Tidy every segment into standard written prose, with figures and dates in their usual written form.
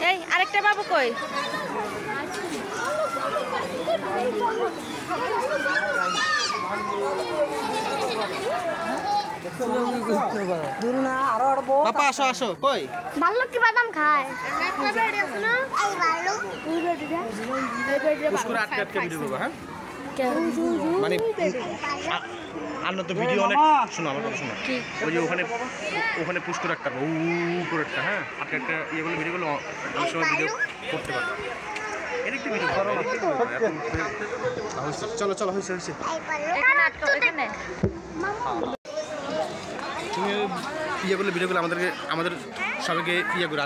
এই আরেকটা বাবু কই? পাপা আসো আসো কই ভাল্লুক কি বাদাম খায়? পুষ্করে আটকে আটকে ভিডিও করবো হ্যাঁ মানে আন্ন তো ভিডিও অনেক শোনো আমার কথা শোনো ওই যে ওখানে ওখানে পুষ্কর একটা করে একটা হ্যাঁ আটকে একটা ইয়ে করলে ভিডিও করলে অনেক সময় ভিডিও করতে পারবে এদিকে ভিডিও করো চলো চলো হয়েছে হয়েছে তুমি ইয়ে করলে ভিডিও করলে আমাদের সবাইকে ইয়ে করে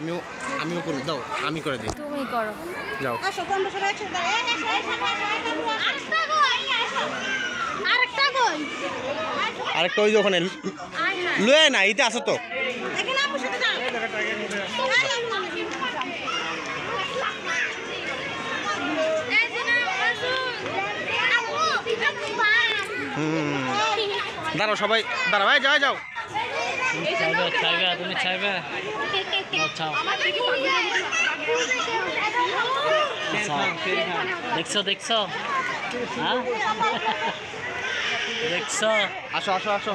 আমিও করে দাও আমি করে দিই তুমি করো যাও আরেকটা ওই যে ওখানে লয়ে না ইতে আসো তো দাঁড়াও সবাই দাঁড়াও যাও যাও তুমি চাইবে দেখছো দেখছো হ্যাঁ দেখছো আসো আসো আসো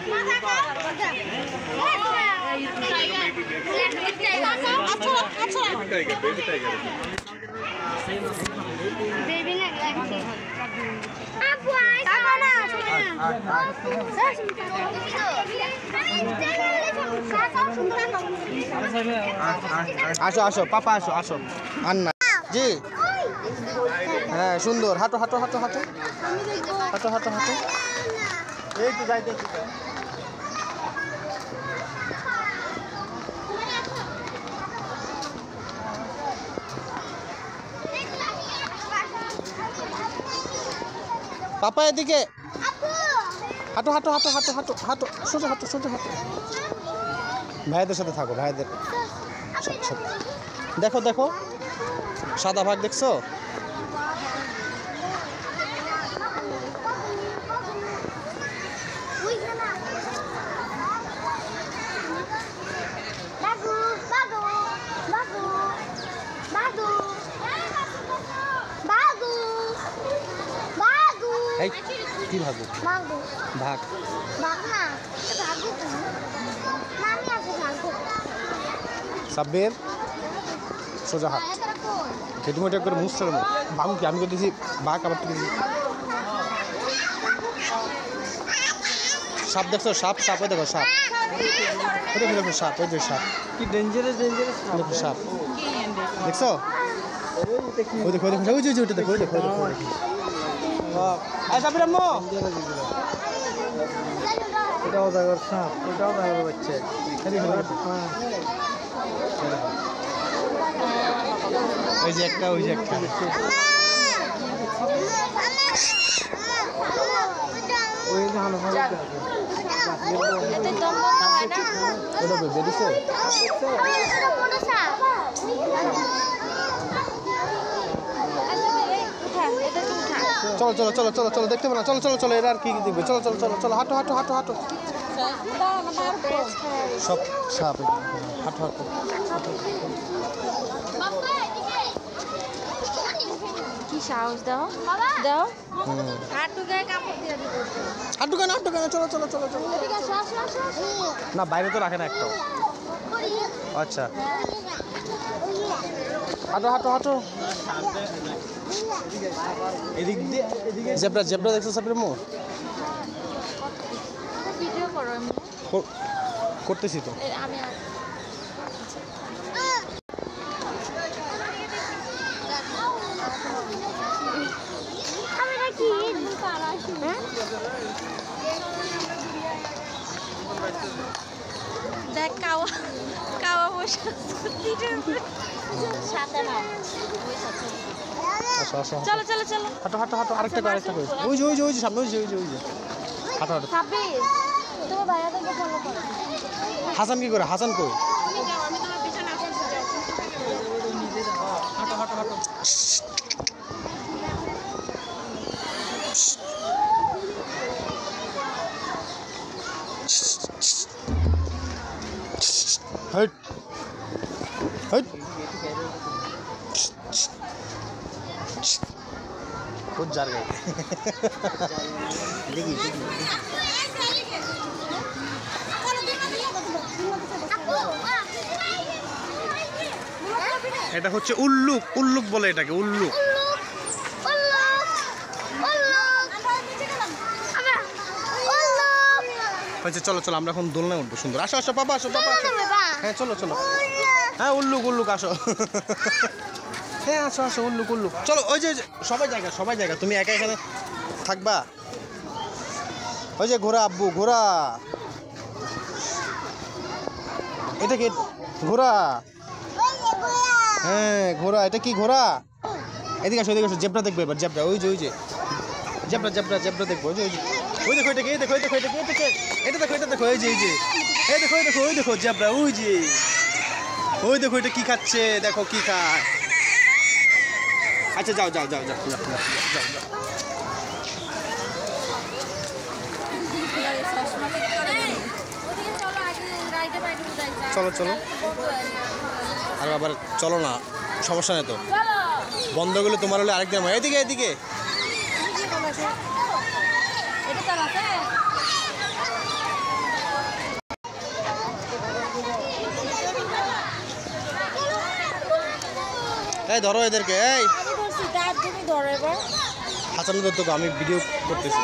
আসো আসো পাপা আসো আসো আন্না জি হ্যাঁ সুন্দর হাঁটো হাঁটো হাঁটো হাঁটো হাঁটো হাঁটো হাঁটো এই তো যাই দেখি পাপা এদিকে হাঁটো হাঁটো হাঁটো হাঁটো হাঁটো হাঁটো সোজা হাঁটো সোজা হাঁটো ভাইদের সাথে থাকো ভাইদের দেখো দেখো সাদা ভাগ দেখছো এই কি ভাগু ভাগ সাব্বির সোজা হাত খেটুমোটা করে মুছতে বাবু কি আমি করতেছি বাঘ আবার সাপ দেখছো সাপ সাপ ওই দেখো সাপ ওই দেখো সাপ ওই দেখো সাপ কি ডেঞ্জারাস ডেঞ্জারাস দেখো সাপ দেখছো ওই দেখো দেখো ওই যে ওইটা দেখো ওই দেখো সাপের আম্মু ওটাও দেখো সাপ ওটাও দেখো বাচ্চা ওই যে একটা ওই যে একটা ওই যে ভালো ভালো ওটা বেরিয়েছে চলো চলো চলো চলো চলো দেখতে পাবো না চলো চলো চলো এরা আর কি দেখবে চলো চলো চলো চলো হাঁটো হাঁটো হাঁটো হাঁটো সব সাপ হাঁটো হাঁটো কি সাহস দাও দাও হাঁটু গায়ে কাপড় দিয়ে দিতে হাঁটু কেন চলো চলো চলো চলো না বাইরে তো রাখে না একটাও আচ্ছা হাঁটো হাঁটো হাঁটো এদিক দিয়ে জেব্রা জেব্রা দেখছো সাপের মুখ ভিডিও করো করতেছি তো আমি দেখ কাওয়া কাওয়া বসে সাথে না আসো আসো চলো চলো চলো হাঁটো হাঁটো হাঁটো আরেকটা করে ওই যে ওই যে ওই যে সামনে ওই যে ওই যে ওই যে হাঁটো হাঁটো সাব্বির তুমি ভাইয়াদেরকে ফলো করো হাসান কি করে হাসান কই তুমি যাও আমি তোমার পিছনে আসছি যাও হাঁটো হাঁটো হাঁটো হাট হাট খুব জার গায়ে দেখি এটা হচ্ছে উল্লুক উল্লুক বলে এটাকে উল্লুক আচ্ছা চলো চলো আমরা এখন দোলনায় উঠবো সুন্দর আসো আসো বাবা আসো বাবা হ্যাঁ চলো চলো হ্যাঁ উল্লুক উল্লুক আসো হ্যাঁ আসো আসো উল্লুক উল্লুক চলো ওই যে সবাই জায়গা তুমি একা এখানে থাকবা ওই যে ঘোড়া আব্বু ঘোড়া এটা কি ঘোড়া হ্যাঁ ঘোড়া এটা কি ঘোড়া এদিকে আসো জেব্রা দেখবো এবার জেব্রা ওই যে জেব্রা দেখবো ওই দেখো এটাকে এই দেখো এটা দেখো এই যে ওই দেখো জেব্রা ওই দেখো এটা কি খাচ্ছে দেখো কি খায় আচ্ছা যাও চলো আর আবার চলো না সমস্যা নেই তো বন্ধ করলে তোমার হলে আরেকদিন এদিকে এই ধরো এদেরকে এই হাসান ধরতো আমি ভিডিও করতেছি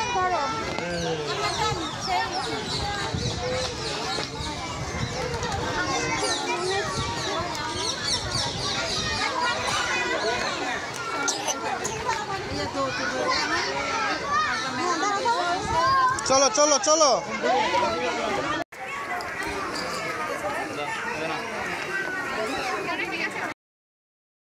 চলো